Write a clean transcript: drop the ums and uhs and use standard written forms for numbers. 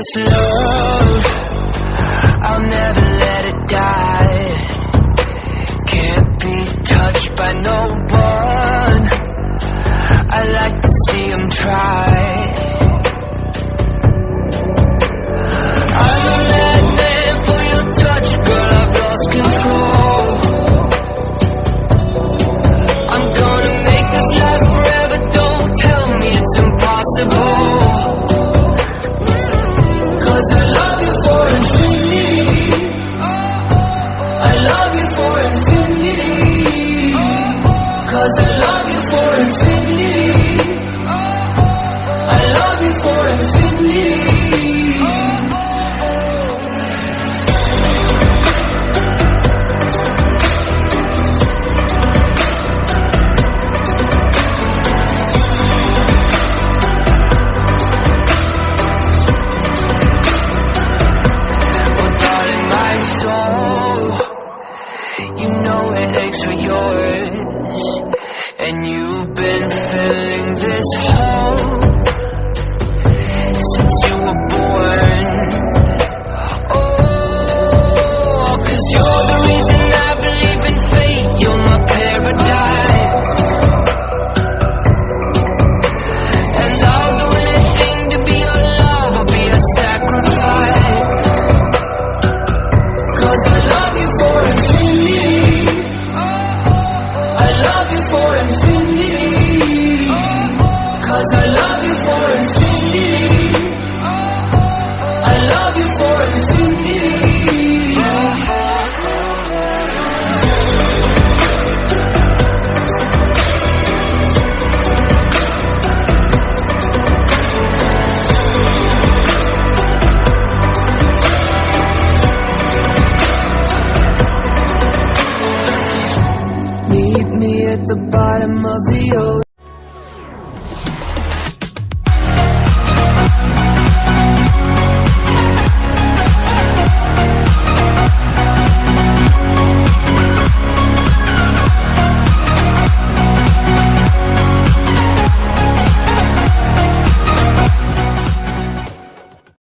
this love, I'll never let it die. Can't be touched by no one, I like to see him try. I'm a madman for your touch, girl, I've lost control. I'm gonna make this last forever, don't tell me it's impossible. 'Cause I love you for infinity, I love you for infinity. 'Cause I love you for infinity, I love you for infinity. You know it aches for yours, and you've been filling this hole since you were born. Oh, 'cause you're the reason I believe in fate, you're my paradise. And I'll do anything to be your love, I'll be a sacrifice. 'Cause I love you for infinity, I love you for infinity. 'Cause I love you for infinity, I love you for infinity. Meet me at the bottom of the ocean.